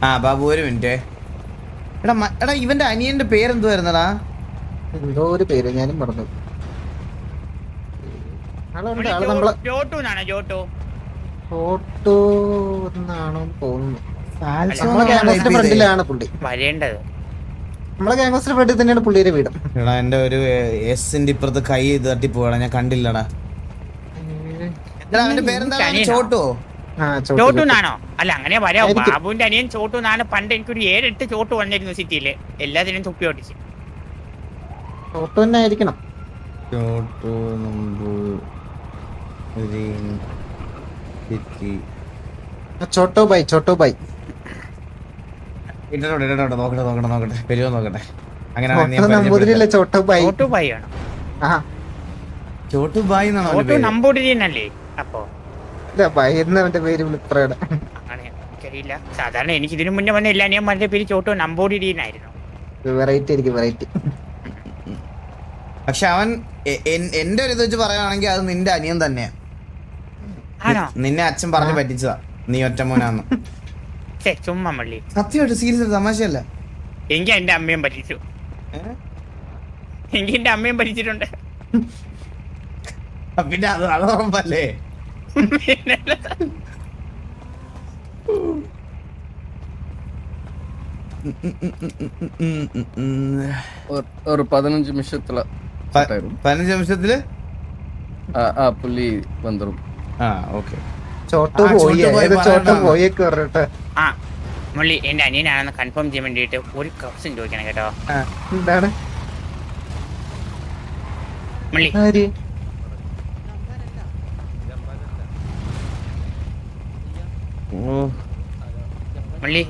ബാബു ഒരു മിനിറ്റ്. എടാ ഇവന്റെ അനിയന്റെ പേരെന്തുവായിരുന്നടാ? എന്തോ ഒരു പേര് ഞാനും പറഞ്ഞു. ഫോട്ടോ എന്നാണോ തോന്നുന്നു. ഫ്രണ്ടിലാണ് പുള്ളി വരേണ്ടത്. നമ്മളെ ഗ്യാങ്സ്റ്റർ ഫ്രണ്ടിൽ തന്നെയാണ് പുള്ളിയുടെ വീട്. എടാ എന്റെ ഒരു എസിന്റെ ഇപ്പുറത്ത് കൈ തട്ടി പോവാടാ, ഞാൻ കണ്ടില്ലടാ. അവന്റെ പേരെന്താ? ചോട്ടോ? ചോട്ടൂന്നാണോ? അല്ല അങ്ങനെ വരാം. ബാബുവിന്റെ അനിയൻ ചോട്ടൂന്നാണ്. പണ്ട് എനിക്കൊരു 7-8 ചോട്ടു വന്നിരുന്നു സിറ്റിയില്. എല്ലാത്തിനും തുപ്പി ഓടിച്ച്. ചോട്ടു തന്നെ ആയിരിക്കണം. ചോട്ടോ ബൈ നോക്കട്ടെ വരുമോ നോക്കട്ടെ. അങ്ങനെ ചോട്ടു ബായ് നമ്പൂതിരിയനല്ലേ? അപ്പൊ പേര് എനിക്കറിയില്ല. സാധാരണ എനിക്ക് ഇതിനു മുന്നേ വന്ന എല്ലാ അനിയന്മാരുടെ പേര് ചോട്ടു നമ്പൂതിരിയനായിരുന്നു. വെറൈറ്റി ആയിരിക്കും, വെറൈറ്റി. പക്ഷെ അവൻ എന്റെ ഒരു ഇത് വെച്ച് പറയുകയാണെങ്കിൽ അത് നിന്റെ അനിയൻ തന്നെയാ. നിന്നെ അച്ഛൻ പറഞ്ഞു പറ്റിച്ചതാ, നീ ഒറ്റ മോനാന്ന്. ചുമ്മാ മള്ളി, സത്യമായിട്ട് സീരിയസ് തമാശയല്ല. എനിക്ക് എന്റെ അമ്മയും പറ്റിച്ചു. എനിക്ക് എന്റെ അമ്മയും പറ്റിച്ചിട്ടുണ്ട്. പിന്നെ അത് ഉറപ്പല്ലേ? ஒரு 15 நிமிஷத்துல 15 நிமிஷத்துல പുള്ളി വന്നരും. ഓക്കെ. മുള്ളി എന്റെ അനിയനാണെന്ന് കൺഫേം ചെയ്യാൻ വേണ്ടിട്ട് ഒരു ക്വസ്റ്റ്യൻ ചോദിക്കണം കേട്ടോ. എന്താണ് മുള്ളി? മുള്ളി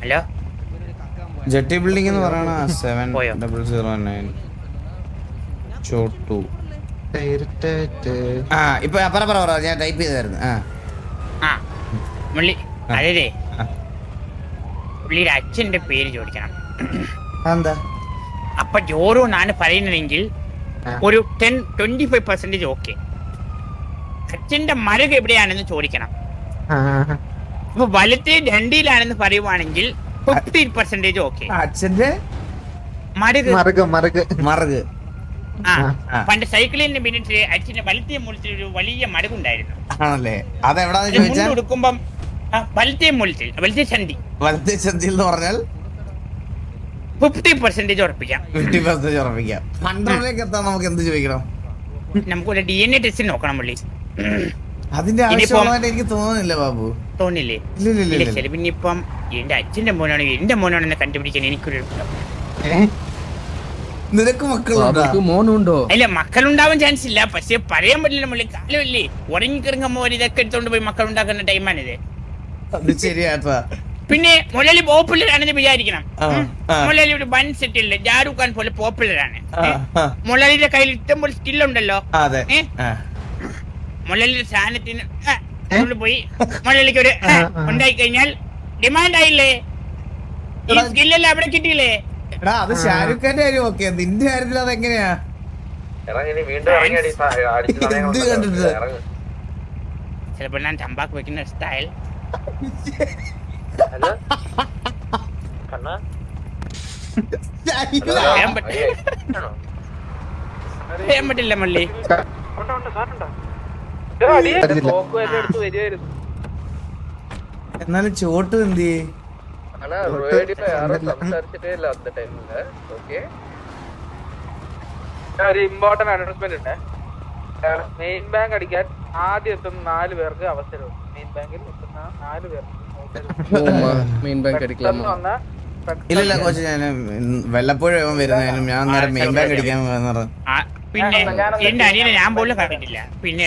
ഹലോ, ജെട്ടി ബിൽഡിംഗ് എന്ന് പറയണ 7009 ചോട്ടു. ഇപ്പൊ പറ ഞാൻ ടൈപ്പ് ചെയ്തായിരുന്നു. മുള്ളി അതെ, പുള്ളിയുടെ അച്ഛന്റെ പേര് ചോദിക്കണം. എന്താ? അപ്പൊ ജോറു എന്നാണ് പറയുന്നതെങ്കിൽ ഒരു 10-25% ഓക്കെ. അച്ഛന്റെ മരുക എവിടെയാണെന്ന് ചോദിക്കണം. അപ്പൊ വലത്തെ ഡണ്ടിയിലാണെന്ന് പറയുവാണെങ്കിൽ 50% ഓക്കെ. അച്ഛന്റെ മറുക്. പണ്ട് സൈക്കിളിന്റെ മിനിറ്റ് അച്ഛന്റെ വലത്തെ മൂലത്തിൽ ഒരു വലിയ മടുകുണ്ടായിരുന്നു. ആണല്ലേ? അതെവിടാന്ന് ചോദിച്ചാൽ കൊടുക്കുമ്പം വലത്തെ മൂലത്തിൽ വലത്തെ സന്ധി എന്ന് പറഞ്ഞാൽ 50% ഉറപ്പിക്കാം. 50% ഉറപ്പിക്കാം. 100ലേക്ക് എത്താൻ നമുക്ക് എന്ത് ചോദിക്കണം? നമുക്കൊരു DNA ടെസ്റ്റ് നോക്കണം പുള്ളി. അതിന്റെ ആവശ്യമായിട്ട് എനിക്ക് തോന്നുന്നില്ല ബാബു. തോന്നില്ലേ? പിന്നെ ഇപ്പം എന്റെ അച്ഛന്റെ മോനാണ് എന്റെ മോനാണെന്ന് കണ്ടുപിടിക്കാൻ എനിക്കൊരു നിനക്ക് മക്കളുണ്ടോ? അല്ല, മക്കളുണ്ടാവാൻ ചാൻസ് ഇല്ല. പക്ഷെ പറയാൻ പറ്റില്ല മുള്ളി. കാലമല്ലേ, ഉറങ്ങിക്കിറങ്ങുമ്പോ ഇതൊക്കെ എടുത്തോണ്ട് പോയി മക്കൾ ഉണ്ടാക്കുന്ന ടൈമാണിത്. ശരിയാട്ടാ. പിന്നെ മുരളി പോപ്പുലർ ആണെന്ന് വിചാരിക്കണം. മുരളി ഒരു വൻ സെറ്റിൽ ഷാരൂഖ് ഖാൻ പോലെ പോപ്പുലർ ആണ്. മുരളിയുടെ കയ്യിൽ ഇഷ്ടം പോലെ സ്കില്ലുണ്ടല്ലോ. മുരളിയുടെ സാധനത്തിന് പോയി മുരളിക്ക് ഒരു ഉണ്ടായി കഴിഞ്ഞാൽ ഡിമാൻഡ് ആയില്ലേ? ഈ സ്കില്ലെല്ലാം അവിടെ കിട്ടിയില്ലേ? അത് ഷാരൂഖ് ഖാന്റെ കാര്യം ഓക്കെ, നിന്റെ കാര്യത്തിൽ അതെങ്ങനെയാ? ചിലപ്പോൾ ഞാൻ ചമ്പാക്ക് വെക്കുന്ന സ്റ്റൈൽ പറയാൻ പറ്റില്ല മള്ളി. എന്നാലും ചോട്ട് എന്ത് ഒരു ഇമ്പോർട്ടന്റ് അനൗൺസ്മെന്റ് ഉണ്ട്. മെയിൻ ബാങ്ക് അടിക്കാൻ ആദ്യം എത്തുന്ന 4 പേർക്ക് അവസരം. മെയിൻ ബാങ്കിൽ എത്തുന്ന 4 പേർക്ക് ഇല്ല കോച്ച്, ഞാൻ വല്ലപ്പോഴും വരുന്നതിനും ഞാൻ നേരം മെയിൻ ബാങ്ക് അടിക്കാൻ പറഞ്ഞു. പിന്നെ എന്റെ അനിയനെ ഞാൻ പോലും കണ്ടിട്ടില്ല. പിന്നെ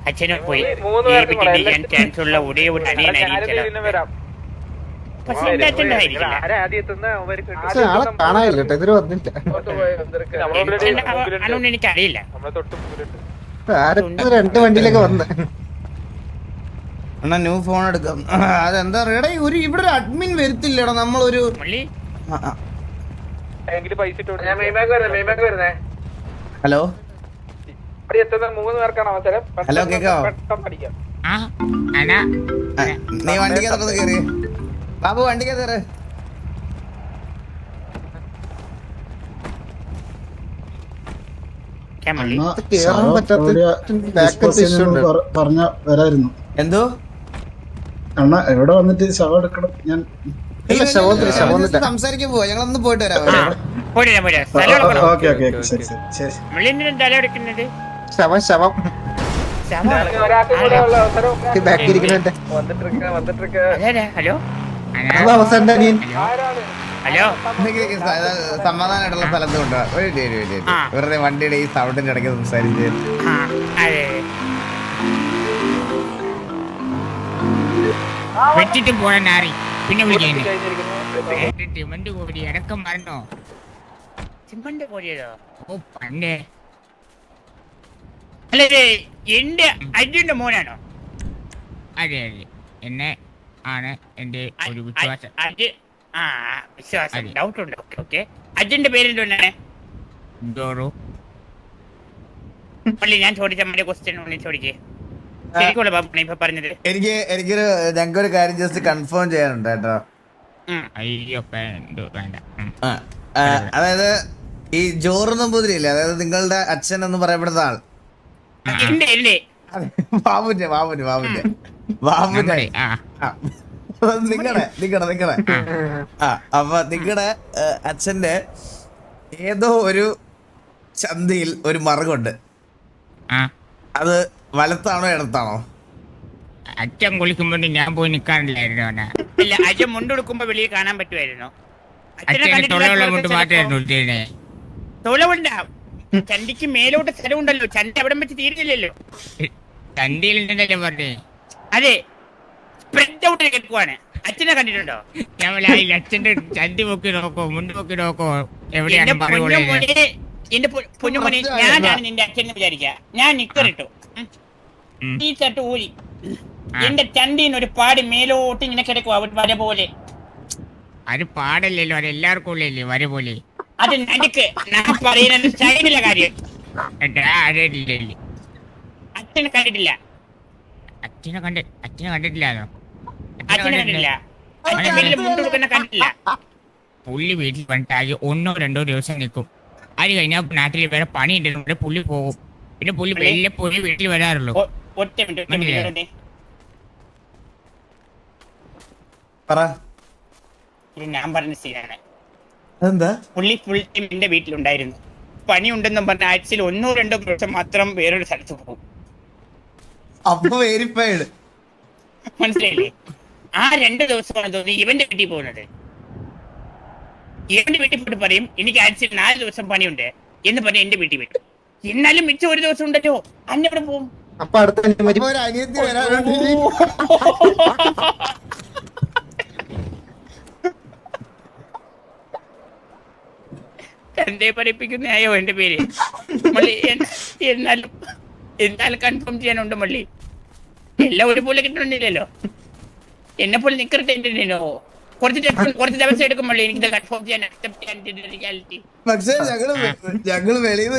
അച്ഛനെ പോയി ചാൻസ് ഉള്ള ഒരേ ഒരു അനിയനായിരിക്കും. പക്ഷെ എന്റെ അച്ഛൻ്റെ അതുകൊണ്ട് എനിക്കറിയില്ല. എന്നാ ന്യൂ ഫോൺ എടുക്കാം. അതെന്താ ഇവിടെ ഒരു അഡ്മിൻ വരുത്തില്ലടാ. നമ്മളൊരു എങ്കിൽ പൈസ ഇട്ട് ഞാൻ മെയിൻ ബാങ്ക് വരുന്നേ. ഹലോ അവിടെ എത്തുന്ന 3 പേർക്കാണ് അവസരം. ഹലോ, കേക്കാവോ? പെട്ടെന്ന് അടിക്കാം. നീ വണ്ടിക്കകത്ത് കയറി ബാബു, വണ്ടിക്കകത്ത് കയറ്. കേറാൻ പറ്റാത്ത ബാക്കപ്പ് ഇഷ്യൂ ഉണ്ട്. പറഞ്ഞ വരായിരുന്നു. എന്തോ അണ്ണ എവിടെ വന്നിട്ട് ശവം എടുക്കണം ഞാൻ. ഇല്ല, ശവം സംസാരിക്കാൻ പോവാ, ഞങ്ങളൊന്ന് പോയിട്ട് വരാം. ഓക്കെ ഓക്കെ ശരി ശരി ശരി. ശവം ഒരാൾക്ക് കൂടെ ഉള്ള അവസരം. ബാക്കി ഇരിക്കുന്നുണ്ട്. വന്നിട്ടിരിക്ക. ഹലോ അത് അവസാനം അനിയൻ. ആരാണ്? ഹലോ സമാധാനമായിട്ടുള്ള സ്ഥലത്ത് കൊണ്ടുപോവാ. വെറുതെ വണ്ടിയുടെ ഈ സൗണ്ടിന്റെ ഇടയ്ക്ക് സംസാരിച്ച് അതെ വെച്ചിട്ട് പോണ പിന്നെ വിളിക്കുന്നു ചിമന്റ് കോരി ഇടക്കം മറന്നോ? ചിമന്റ് കോരിയതോ? ഓ പണ്ടേ. അല്ലേ എന്റെ അജിന്റെ മോനാണോ? അതെ അതെ, എന്നെ ആണ് എന്റെ ഒരു വിശ്വാസം. വിശ്വാസം ഡൗട്ട് ഉണ്ട്. Okay okay. അജിന്റെ പേരെന്താണ്? ഡോറു. പള്ളി ഞാൻ ചോദിച്ച മറ്റേ ക്വസ്റ്റ്യൻ ചോദിക്കേ. ശരിക്കുള്ള ബാബു ഇപ്പൊ പറഞ്ഞത്. ഞങ്ങൾക്കൊരു കാര്യം ജസ്റ്റ് കൺഫേം ചെയ്യാനുണ്ട് കേട്ടോ. അയ്യോ വേണ്ട. അതായത് ഈ ജോറ് നമ്പൂതിരിയില്ലേ, അതായത് നിങ്ങളുടെ അച്ഛൻ എന്ന് പറയപ്പെടുന്ന ആൾ, ബാബുന്റെ നിങ്ങടെ അപ്പൊ നിങ്ങടെ അച്ഛന്റെ ഏതോ ഒരു ചന്തയിൽ ഒരു മറുകുണ്ട്. അത് വലത്താണോ ഇടത്താണോ? അച്ഛൻ കുളിക്കുമ്പോ ഞാൻ പോയി നിക്കാറില്ലായിരുന്നു. ഇല്ല, അച്ഛൻ മുണ്ടെടുക്കുമ്പോ വെളിയിൽ കാണാൻ പറ്റുമായിരുന്നു. തൊളവുണ്ടാവും. ചണ്ടിക്ക് മേലോട്ട് സ്ഥലമുണ്ടല്ലോ, ചണ്ടി അവിടെ വെച്ച് തീരുന്നില്ലല്ലോ. ചണ്ടിയിലുണ്ടല്ലോ പറഞ്ഞേ. അതെ, സ്പ്രെഡ് ഔട്ട് കിടക്കുവാണ്. അച്ഛനെ കണ്ടിട്ടുണ്ടോ? അച്ഛന്റെ ചണ്ടി നോക്കി നോക്കോ, മുണ്ട് നോക്കി നോക്കോ, എവിടെയാണ് എന്റെ പൊന്നുമോനെ. ഞാനാണ് നിന്റെ അച്ഛനെ വിചാരിക്ക. ഞാൻ നിക്കറിട്ടു, ഈ ചട്ട് ഊരി എന്റെ ചണ്ടീന്ന് ഒരു പാടി മേലോട്ട് ഇങ്ങനെ കിടക്കുവാ, വര പോലെ. അത് പാടല്ലല്ലോ, അത് എല്ലാവർക്കും ഉള്ളല്ലേ വര പോലെ. അത് നടുക്ക് ഞാൻ പറയുന്നത് സൈഡിലെ കാര്യം. അച്ഛനെ കണ്ടിട്ടില്ല. അച്ഛനെ കണ്ടിട്ടില്ല. കണ്ടിട്ടില്ല. പുള്ളി വീട്ടിൽ വന്നിട്ടാകെ 1-2 ദിവസം നിൽക്കും. അത് കഴിഞ്ഞാൽ നാട്ടിൽ വേറെ പണി ഉണ്ടെന്നുണ്ട് പുള്ളി പോകും. പിന്നെ പുള്ളി വലിയ പുള്ളി വീട്ടിൽ വരാറുള്ളൂ. ഞാൻ പറഞ്ഞ സീനാണ്. എന്താ പുള്ളി ഫുൾ ടൈം എന്റെ വീട്ടിലുണ്ടായിരുന്നു. പണി ഉണ്ടെന്നും പറഞ്ഞ ആഴ്ചയിൽ 1-2 ദിവസം മാത്രം വേറൊരു സ്ഥലത്ത് പോകും. മനസ്സിലായില്ലേ? ആ 2 ദിവസമാണ് തോന്നി ഇവന്റെ വീട്ടിൽ പോകുന്നത്. ഇവന്റെ വീട്ടിൽ പോയിട്ട് പറയും എനിക്ക് ആഴ്ചയിൽ 4 ദിവസം പണിയുണ്ട് എന്ന് പറഞ്ഞ് എന്റെ വീട്ടിൽ വരും. എന്നാലും മിച്ചം 1 ദിവസം ഉണ്ടല്ലോ, അന്നെവിടെ പോകും? അപ്പൊ അടുത്ത എന്തേ പഠിപ്പിക്കുന്നയോ എന്റെ പേര് മള്ളി. എന്നാലും കൺഫേം ചെയ്യാനുണ്ട് മള്ളി. എല്ലാം ഒരുപോലെ കിട്ടണില്ലല്ലോ. എന്നെ പോലെ നിക്കറിട്ടോ. കുറച്ച് ദിവസം എടുക്കും മള്ളി എനിക്ക് കൺഫേം ചെയ്യാൻ, അക്സെപ്റ്റ് ചെയ്യാൻ റിയാലിറ്റി. പക്ഷെ ഞങ്ങള് വെളിയിൽ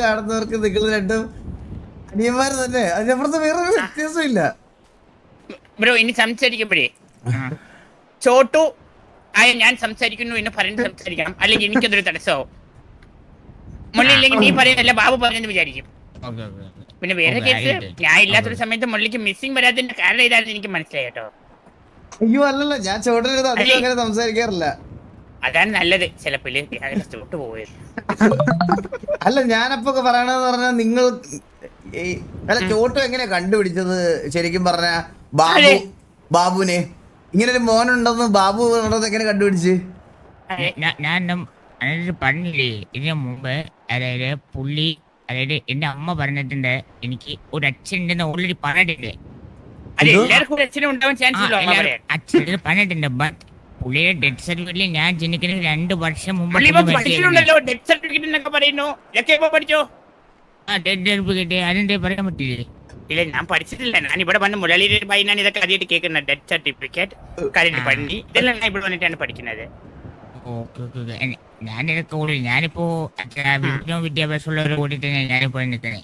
കാണുന്നവർക്ക് നിങ്ങൾ രണ്ടും അനിയന്മാര് തന്നെ. അതിനപ്പുറത്ത് വേറെ വ്യത്യാസം ഇല്ല ബ്രോ. ഇനി സംസാരിക്കുമ്പോഴേ ചോട്ടു ആയ ഞാൻ സംസാരിക്കുന്നു എന്ന് പറഞ്ഞ് സംസാരിക്കണം, അല്ലെങ്കിൽ എനിക്കതൊരു തടസ്സമാവും. മുള്ളി ഇല്ലെങ്കിൽ നീ പറയുന്നല്ല ബാബു പറഞ്ഞെന്ന് വിചാരിക്കും. പിന്നെ വേറെ കേസ്, ഞാൻ ഇല്ലാത്തൊരു സമയത്ത് മുള്ളിക്ക് മിസ്സിംഗ് വരാത്തതിന്റെ കാരണം ഇതാണെന്ന് എനിക്ക് മനസ്സിലായി കേട്ടോ. അയ്യോ അല്ലല്ല, ഞാൻ ചോട്ടനടുത്ത് അധികം അങ്ങനെ സംസാരിക്കാറില്ല. അതാണ് നല്ലത്. ചിലപ്പോ ചോട്ട് പോയത് അല്ല, ഞാനപ്പോ പറയണെന്ന് പറഞ്ഞാൽ നിങ്ങൾ അല്ല ചോട്ടു എങ്ങനെയാ കണ്ടുപിടിച്ചത്? ശരിക്കും പറഞ്ഞ ബാബുനെ ഇങ്ങനെ ഒരു മോനുണ്ടെന്ന് ബാബു എങ്ങനെ കണ്ടുപിടിച്ച്? ഞാൻ പറഞ്ഞില്ലേ ഇതിനു മുമ്പ്, അതായത് പുള്ളി, അതായത് എന്റെ അമ്മ പറഞ്ഞിട്ടുണ്ട് എനിക്ക് ഒരു അച്ഛൻ ഉണ്ടെന്ന് ഓൾറെഡി പറഞ്ഞിട്ടുണ്ട്. അച്ഛൻ പറഞ്ഞിട്ടുണ്ട്. ബട്ട് പുള്ളിയുടെ ഡെത്ത് സർട്ടിഫിക്കറ്റിൽ ഞാൻ ജനിക്കുന്ന 2 വർഷം മുമ്പ് അതെന്തേ പറയാൻ പറ്റില്ലേ? ഇല്ല, ഞാൻ പഠിച്ചിട്ടില്ല. ഞാൻ ഇവിടെ വന്ന് മുരളിയുടെ ബൈനാണ് ഇതൊക്കെ ആദ്യമായിട്ട് കേൾക്കുന്നത്. ഡെത്ത് സർട്ടിഫിക്കറ്റ്, കരണ്ട് പണി, ഇതെല്ലാം ഞാൻ ഇവിടെ വന്നിട്ടാണ് പഠിക്കുന്നത്. ഓക്കെ ഓക്കെ ഞാനിതൊക്കെ കൂടി ഞാനിപ്പോ വിജ്ഞാന വിദ്യാഭ്യാസമുള്ളവർ കൂടി തന്നെ ഞാനിപ്പോ നിൽക്കണേ.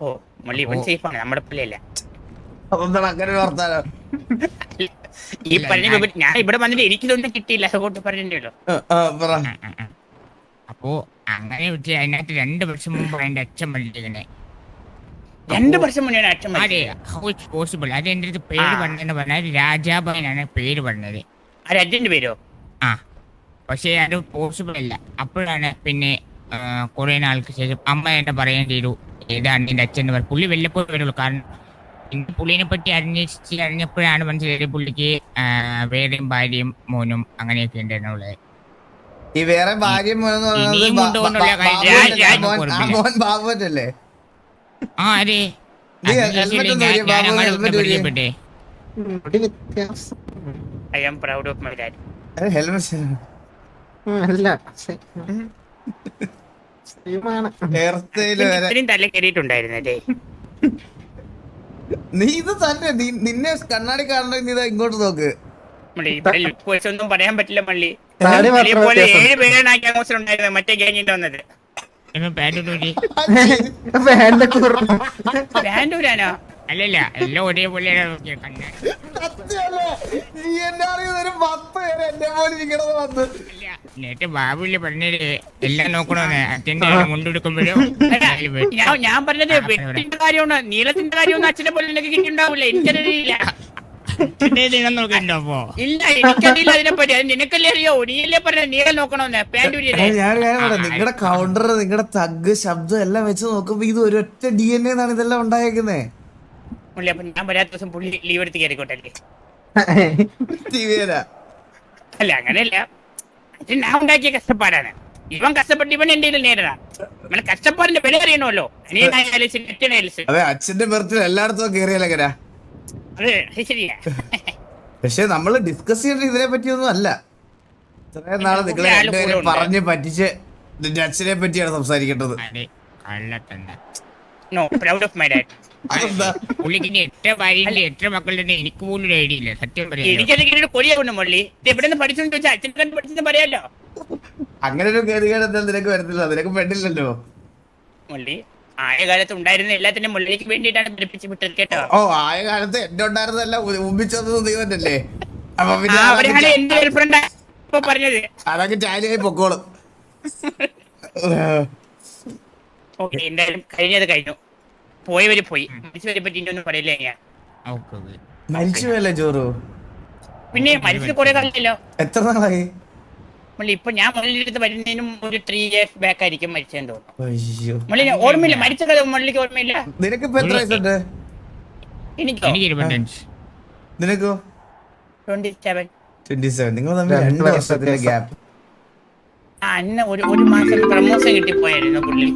ഓ മള്ളി ഇവൻ സേഫാണ്, നമ്മുടെ പിള്ളയല്ല. അതെന്താണ് അങ്ങനെ ഒരു വർത്താനം? ഈ പറഞ്ഞ ഞാൻ ഇവിടെ വന്നിട്ട് എനിക്കിതൊന്നും കിട്ടിയില്ല, അതുകൊണ്ട് പറഞ്ഞല്ലോ. പറ. അപ്പോ അങ്ങനെ വെച്ച് അതിനകത്ത് 2 വർഷം മുമ്പ് എന്റെ അച്ഛൻ മരിച്ചിരിക്കണേ. 2 വർഷം മുന്നേ അച്ഛൻ? അതെ, ഹൗ ഇറ്റ്സ് പോസിബിൾ? അത് എന്റെ അടുത്ത് പേര് പറഞ്ഞെന്ന് പറഞ്ഞാൽ രാജാബായനാണ് പേര് പറഞ്ഞത്. ആ രാജ്യന്റെ പേരോ? ആ, പക്ഷേ അത് പോസിബിൾ അല്ല. അപ്പോഴാണ് പിന്നെ കുറെ നാൾക്ക് ശേഷം അമ്മ എന്നെ പറയുകയും ചെയ്തു ഏതാണ് എന്റെ അച്ഛൻ പറഞ്ഞു. പുള്ളി വല്ലപ്പോഴും വരുള്ളൂ, കാരണം എന്റെ പുള്ളിനെ പറ്റി അറിഞ്ഞപ്പോഴാണ് മനസ്സിലായത് പുള്ളിക്ക് വേറെയും ഭാര്യയും മോനും അങ്ങനെയൊക്കെ ഉണ്ടായിരുന്നുള്ളത്. ഈ വേറെ ഭാര്യയും മോനെന്ന് പറയുന്നത് മോൻ ബാബുവല്ലേ? ആ അതെ, പരിചയപ്പെട്ടേ. I am proud of my dad. Helmet അല്ല സെയിമാണ്. ഹെയർ സ്റ്റൈല് വരെ ഇത്രയും തല കയറിയിട്ടുണ്ടായിരുന്നല്ലേ? നീ ഇത് തന്നെ നിന്നെ കണ്ണാടി കാണണമെങ്കിൽ നീ ഇതാ ഇങ്ങോട്ട് നോക്ക്. ഒന്നും പറയാൻ പറ്റില്ല മള്ളി. താടി മാത്രം പോലെ വ്യത്യാസം. 7 പേരാണ് ആ ഗ്യാങ്സ് ഉണ്ടായിരുന്നത്, മറ്റേ ഗ്യാങ്ങിന്റെ വന്നത്. ബാൻഡൂരാനോ? അല്ലല്ല, എല്ലാം ഒരേപോലെ സത്യമല്ലേ? നീ എന്നെ അറിയുന്ന ഒരു 10 പേര് എന്നെ പോലെ ഇരിക്കണത് വന്ന്. നേരത്തെ ബാബുല്ലേ പറഞ്ഞത് എല്ലാം നോക്കണോന്ന്. അച്ഛൻ്റെ മുണ്ടെടുക്കുമ്പോഴും ഞാൻ പറഞ്ഞത് വെട്ടിന്റെ കാര്യമാണ്, നീളത്തിന്റെ കാര്യമൊന്നും അച്ഛനെ പോലെ എനിക്ക് കിട്ടിണ്ടാവില്ല. എനിക്കറിയില്ല. ഇല്ല, എനിക്കറിയില്ല അതിനെപ്പറ്റി. അത് നിനക്കല്ലേ അറിയോ? നീയല്ലേ പറഞ്ഞ നീളം നോക്കണോന്ന്. പാൻഡൂരിയല്ലേ? നിങ്ങളുടെ കൗണ്ടർ, നിങ്ങളുടെ തഗ്, ശബ്ദം എല്ലാം വെച്ച് നോക്കുമ്പോ ഇത് ഒരൊറ്റ DNA എന്നാണ് ഇതെല്ലാം ഉണ്ടായേക്കുന്നേ. പുള്ളി അപ്പൊ ഞാൻ വരാത്ത ദിവസം പുള്ളി ലീവ് എടുത്ത് കയറിക്കോട്ടല്ലേ? അല്ല അങ്ങനെയല്ല, അത് ഞാൻ ഉണ്ടാക്കിയ കഷ്ടപ്പാടാണ്. ഇവൻ കഷ്ടപ്പെട്ട് ഇവൻ എന്റെ നേരിടാം. നമ്മളെ കഷ്ടപ്പാടിന്റെ വില അറിയണമല്ലോ. അതെ, അച്ഛന്റെ ബർത്ത്ഡേ എല്ലായിടത്തും കേറിയാലെങ്ങനാ? അതെ, ശരിയാ. പക്ഷെ നമ്മള് ഡിസ്കസ് ചെയ്യേണ്ട ഇതിനെ പറ്റിയൊന്നും അല്ല. ഇത്രയും നാളെ നിങ്ങളെ രണ്ടുപേരെ പറഞ്ഞ് പറ്റിച്ച് നിന്റെ അച്ഛനെ പറ്റിയാണ് സംസാരിക്കേണ്ടത്. No, proud of my dad. അതെന്താ? പുള്ളിക്ക് 8 ഭാര്യയുണ്ട്, 8 മക്കളുടെ എനിക്ക് പോലും ഒരു ഐഡിയ ഇല്ല, സത്യം പറയാം. എനിക്കത് കൊടിയാകുന്നു മള്ളി. എവിടെ നിന്ന് പഠിച്ചെന്ന് ചോദിച്ചാൽ അച്ഛൻ പഠിച്ചെന്ന് പറയാലോ. അങ്ങനെ ഒരു ഗതികേട് നിനക്ക് വരത്തില്ല, നിനക്ക് പെണ്ണില്ലല്ലോ മള്ളി. ആയ കാലത്ത് ഉണ്ടായിരുന്ന എല്ലാത്തിനും മുള്ളിലേക്ക് വേണ്ടിയിട്ടാണ് പഠിപ്പിച്ച് വിട്ടത് കേട്ടോ. ഓ, ആയ കാലത്ത് എന്റെ ഉണ്ടായിരുന്നല്ല ഉമ്മിച്ചത് നീ തന്നെയല്ലേ? അപ്പൊ പിന്നെ അവരാണ് എന്റെ ഗേൾഫ്രണ്ട് ഇപ്പൊ പറഞ്ഞത്. അതൊക്കെ ചാലിയായി പൊക്കോളും. ഓക്കെ, എന്തായാലും കഴിഞ്ഞത് കഴിഞ്ഞു. പോയവര് പോയി, മരിച്ചവരെ പറ്റി ഒന്നും പറയില്ല ഞാൻ. മരിച്ചു പോയല്ലേ ചോറു? പിന്നെ മരിച്ചിട്ട് കുറെ കാലല്ലോ. എത്ര നാളായി? മള്ളി ഇപ്പൊ ഞാൻ മുള്ളിന്റെ അടുത്ത് വരുന്നതിനും ഒരു 3 years ബാക്ക് ആയിരിക്കും മരിച്ചെന്ന് തോന്നുന്നു. അയ്യോ, മള്ളിന് ഓർമ്മയില്ല, മരിച്ച കഥ മള്ളിക്ക് ഓർമ്മയില്ല. നിനക്കിപ്പോ എത്ര വയസ്സുണ്ട്? എനിക്കോ? നിനക്കോ? 27. 27. നിങ്ങൾ തമ്മിൽ 2 വർഷത്തിന്റെ ഗ്യാപ്പ്. അന്ന് ഒരു മാസം പ്രമോഷൻ കിട്ടിപ്പോയായിരുന്നു പുള്ളി.